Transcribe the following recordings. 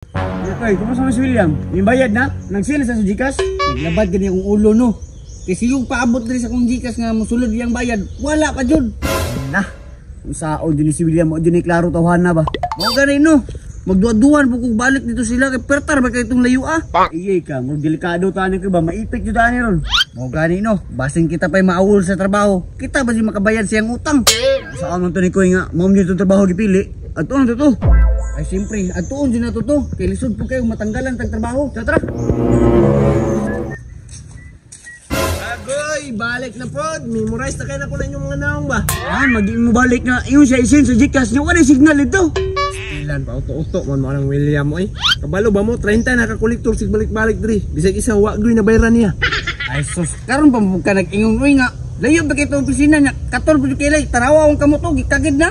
Okay, kumusta mo si William? Yung bayad na? Nagsila sa Gcash? Naglabad ganyan akong ulo no. Kasi yung paabot na rin sa kong Gcash nga musulod yung bayad, wala pa dyan. Nah, kung sao din si William, o din ay klaro tawahan na ba? Mga ganun no, magduwa-duwan po kung balik dito sila, kay pertar ba kayo itong layo ah? Iyay ka, mga delikado tayo ka ba, maipit yun tayo ron. Mga ganun no, basing kita pa'y maawol sa trabaho, kita ba si makabayad siyang utang? Saan man ito ni Koy nga, ma'am dito trabaho gipili, at ano to? Ay siyempre, at tuon din na to, kay lisod po kayo matanggalan tag trabaho, tara! Agoy, balik na pod. Memorize na kayo na ko na yung mga naong ba? Maging mo balik na, yung siya isin sa Gcash niya, wala signal ito! Ilan pa, uto-uto, man mo ng William, oy. Kabalo ba mo, 30 nakakolektor, sig balik-balik diri. Bisag isa, wagdoy na bayaran niya. Ay sus, karon pa mo ka nag-ingon, uy nga, layo ba kayo itong opisina niya, 14 kilay, tarawa akong kamutog, ikagid na!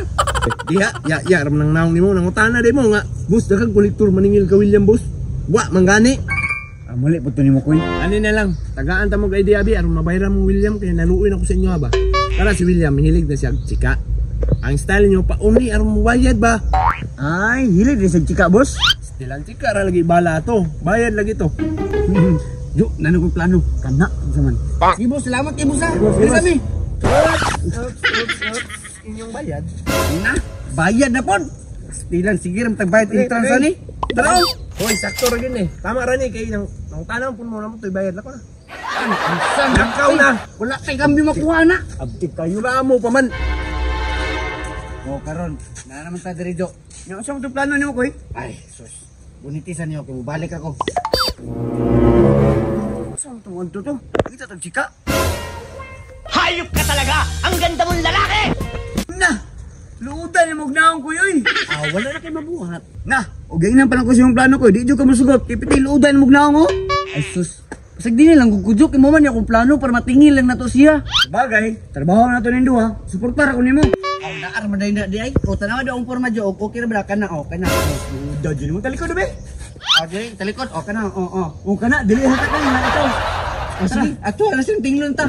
Ya, ram nang naong ni mo, nangutana di mo nga. Boss, dagang kolektor maningil ka William, boss. Wa, manggani. Muli po ito ni mo, Koy. Ano na lang, tagaan ta mo kay Diaby, aron mabayaran mo William, kaya naluoy ako sa inyo ba? Tara si William, hilig na siya chika. Ang style niyo pa uni, aron mo bayad ba? Ay, hilig din sa chika, boss. Stilan chika, ra lagi bala to. Bayad lagi to. Yo, nanong ko plano, kana, saman. Sige, boss, salamat kay boss ha. Sige, kami. Inyong bayad. Na, bayad na po. Stilan, sige ram tagbayad entrance ni. Tara. Hoy, sakto ra gyud eh. Tama ra ni kay nang tanang pun mo na mo toy bayad la ko na. Ang Nakaw na. Wala kay kami makuha na. Abdi kayo ra mo pa man. O karon, na naman ta diri jo. Nya unsa mo plano nimo, Koy? Ay, sus. Bunitisan niyo kay balik ako. Saan to? Kita tag chika. Hayop ka talaga! Ang ganda mong lalaki! Na! Luudan ni Mugnaong ko yun! Wala na kayo mabuhat. Na! O ganyan pala ko siyang plano ko. Di dyo ka masugot. Kipiti luudan ni Mugnaong ko. Ay sus! Pasag din nilang kukudyo. Kaya mo man akong plano para matingin lang na to siya. Bagay, trabaho na to nindo ha. Suportar ako ni mo. Naar maday na di ay. O tanawa daw ang forma dyo. Okay na ba? Kana o. Kana. Luudan dyan mo talikod na ba? O dyan talikod. O kana. O kana. Dili hatak na yung ito. O sige. Ato alas yung tinglon ta.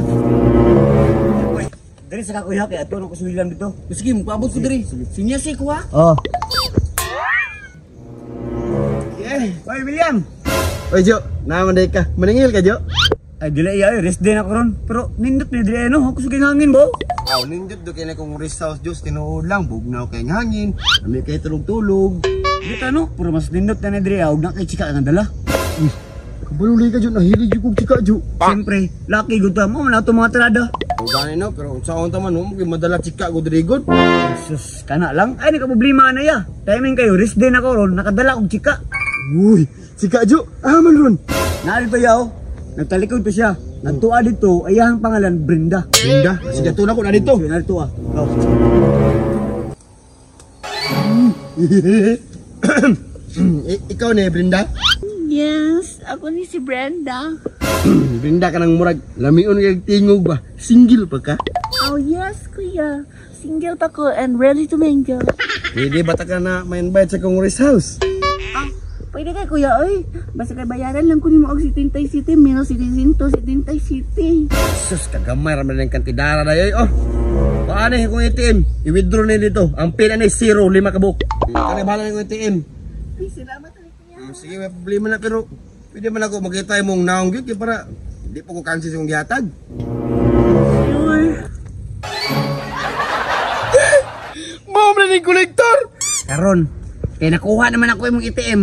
Dari sa kakuya kay ato ko si William dito. Sige, magpaabot ko diri. Sinya si ko ha. Oh. Oy William. Oy Jo, naman day ka. Maningil ka Jo. Ay dili ay rest day na ko ron. Pero nindot ni diri no, ako suging hangin bo. Nindot do kay na kong rest house Diyos tinuod lang bugnaw kay hangin. Ami kay tulog-tulog. Dito no, puro mas nindot na ni diri og na kay chika nga dala. Kabalulay ka Jo, nahilig yung kong chika Jo. Siyempre, lucky gud ta mo man ato mga trada. Gani no, pero sa on taman mo kay madala chika ko diri god. Sus, kana lang. Ay naka problema na ya. Timing kayo rest day na ko ron, nakadala og chika. Uy, chika Jo, man ron. Narito yaw. Nagtalikod to siya. Nagtuwa dito, ayahang pangalan Brenda. Brenda, sige to na ko na dito. Sige, narito ah. Oh. Ikaw ni Brenda? Yes, ako ni si Brenda. Brenda ka nang murag lamion kay tingog ba? Single pa ka? Oh yes, kuya. Single pa ko and ready to mingle. Pwede bata ka na ma-invite sa kong rest house? Pwede kay kuya, oy. Basta kay bayaran lang ko ni mo og 77 city, menos 770 city. Sus, kagamay raman ng kantidara na yoy. Oh, paano yung kong ATM? I-withdraw na dito. Ang pin na 0, 5 kabuk. Kaya bahala yung ATM. Ay, salamat ulit kuya. Sige, may problema na pero pwede man ako makita yung mong naong yun para hindi po ko cancel yung gihatag. Sure. Mom na ng kolektor! Karon, kaya nakuha naman ako yung ATM.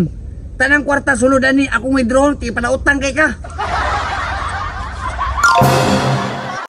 Tanang kwarta suludan ni akong withdraw, ti pala utang kay ka.